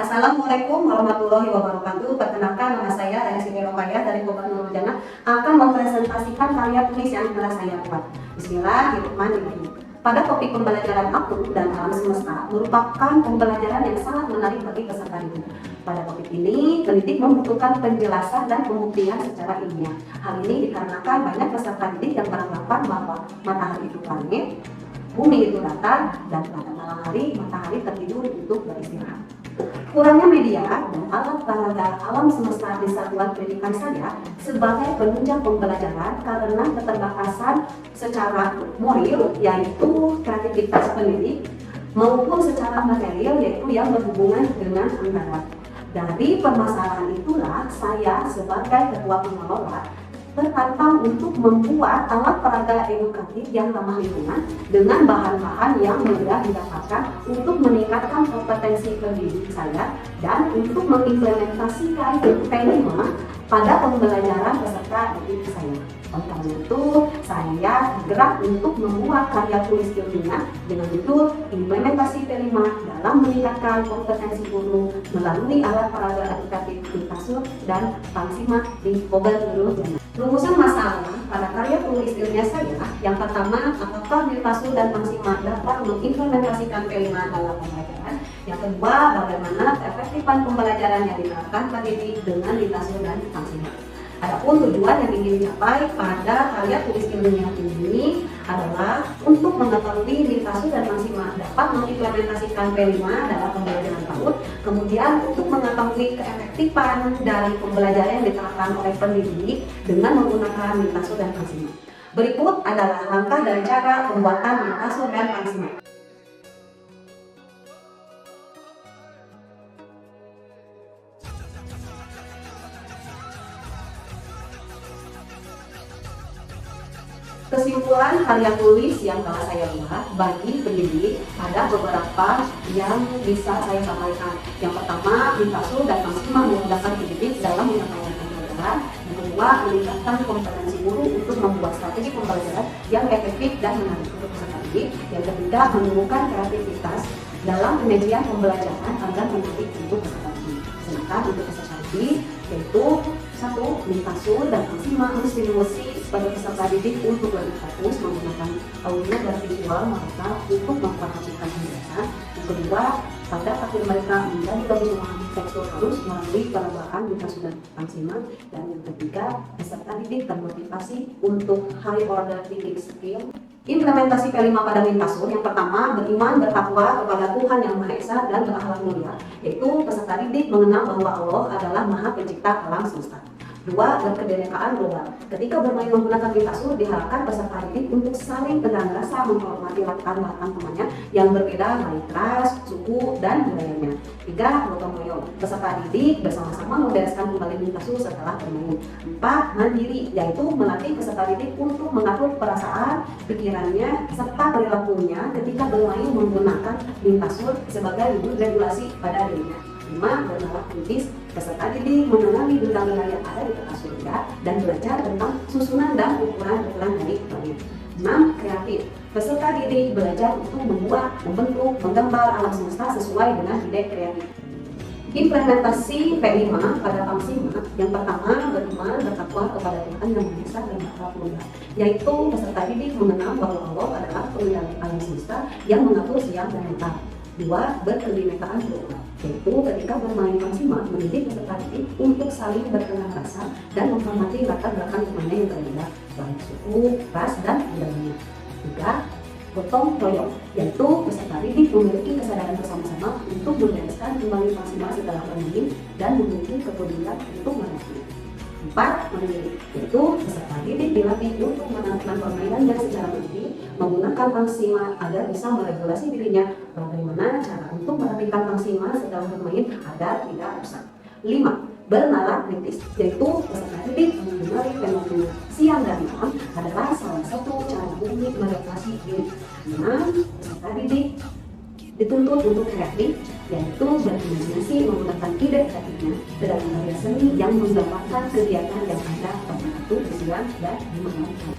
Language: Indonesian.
Assalamualaikum warahmatullahi wabarakatuh. Perkenalkan, nama saya Siti Rokayah dari Kobat Nurul Jannah akan mempresentasikan karya tulis yang telah saya buat. Bismillahirrahmanirrahim. Pada topik pembelajaran aku dan alam semesta merupakan pembelajaran yang sangat menarik bagi peserta didik. Pada topik ini, pendidik membutuhkan penjelasan dan pembuktian secara ilmiah. Hal ini dikarenakan banyak peserta didik yang beranggapan bahwa matahari itu planet, bumi itu datar, dan pada malam hari matahari tertidur untuk beristirahat. Kurangnya media dan alat peraga alam semesta di satuan pendidikan saya sebagai penunjang pembelajaran karena keterbatasan secara moral, yaitu kreativitas pendidik, maupun secara material, yaitu yang berhubungan dengan anggaran. Dari permasalahan itulah saya sebagai ketua pengelola tertantang untuk membuat alat peraga edukatif yang ramah lingkungan dengan bahan-bahan yang mudah didapatkan untuk meningkatkan kompetensi pendidik saya dan untuk mengimplementasikan P5 pada pembelajaran peserta didik saya. Oleh karena itu, saya bergerak untuk membuat karya tulis ilmiah dengan judul Implementasi P5 dalam meningkatkan kompetensi guru melalui alat peraga edukatif di Kasur dan Pangsima di Kobat Nurul Jannah. Rumusan masalah pada karya tulis ilmiah saya, yang pertama, apakah Milpasu dan Pangsima dapat mengimplementasikan P5 dalam pembelajaran? Yang kedua, bagaimana keefektifan pembelajaran yang diterapkan pendidik dengan Milpasu dan Pangsima? Adapun tujuan yang ingin dicapai pada karya tulis ilmiah ini adalah untuk mengetahui Milpasu dan Pangsima dapat mengimplementasikan P5 dalam pembelajaran PAUD, kemudian untuk mengetahui keefektifan dari pembelajaran yang diterapkan oleh pendidik dengan menggunakan Milpasu dan Pangsima. Berikut adalah langkah dan cara pembuatan Milpasu dan Pangsima. Kesimpulan karya tulis yang telah saya buat bagi pendidik ada beberapa yang bisa saya sampaikan. Yang pertama, Milpasu dan Pangsima memudahkan pendidik dalam menyampaikan pembelajaran. Yang kedua, meningkatkan kompetensi guru untuk membuat strategi pembelajaran yang efektif dan menarik untuk peserta didik. Yang ketiga, menumbuhkan kreativitas dalam penyajian pembelajaran agar menarik untuk peserta didik. Sedangkan untuk peserta didik, yaitu satu, Milpasu dan Pangsima harus dilewati sebagai peserta didik untuk lebih fokus menggunakan audio dan visual mereka untuk memperhatikan pembelajaran. Yang kedua, pada akhir mereka menjadi lebih memahami tekstur halus melalui penambahan Milpasu dan Pangsima. Dan yang ketiga, peserta didik termotivasi untuk high order thinking skill. Implementasi P5 pada Milpasu, yang pertama, beriman bertakwa kepada Tuhan Yang Maha Esa dan berakhlak mulia, yaitu peserta didik mengenal bahwa Allah adalah Maha Pencipta alam semesta. Dua, berkebinekaan global. Ketika bermain menggunakan Milpasu, diharapkan peserta didik untuk saling dengan rasa menghormati latar belakang temannya yang berbeda baik ras, suku, dan budayanya. Tiga, gotong royong. Peserta didik bersama-sama membereskan kembali Milpasu setelah bermain. Empat, mandiri, yaitu melatih peserta didik untuk mengatur perasaan, pikirannya, serta perilakunya ketika bermain menggunakan Milpasu sebagai wujud regulasi pada dirinya. 5. Bernalar kritis, peserta didik mengenali benda-benda yang ada di peta surga dan belajar tentang susunan dan ukuran-ukuran dari planet. 6. Kreatif, peserta didik belajar untuk membuat, membentuk, menggambar alam semesta sesuai dengan ide kreatif. Implementasi P5 pada Pangsima, yang pertama, beriman bertakwa kepada Tuhan Yang Maha Esa dan berakhlak mulia, yaitu peserta didik mengenal bahwa Allah adalah pengendali alam semesta yang mengatur siang dan malam. 2. Berkebinekaan global, yaitu ketika bermain Pangsima mendidik peserta didik untuk saling berkenan rasa dan menghormati latar belakang temannya yang berbeda, baik suku, ras, dan budayanya. 3. Gotong royong, yaitu peserta didik memiliki kesadaran bersama-sama untuk membereskan kembali Pangsima setelah bermain dan memiliki kepedulian untuk melatih. 4. Mandiri, yaitu peserta didik dilatih untuk menentukan permainannya secara mandiri menggunakan Pangsima agar bisa meregulasi dirinya bagaimana cara untuk merapikan Pangsima setelah bermain agar tidak rusak. 5. Bernalar kritis, yaitu peserta didik mengenali fenomena siang dan malam adalah salah satu cara bumi meregulasi diri. 6. Peserta didik dituntut untuk kreatif, yaitu berimajinasi menggunakan ide kreatifnya dalam karya seni yang menggambarkan kegiatan yang ada pada waktu siang dan di malam hari.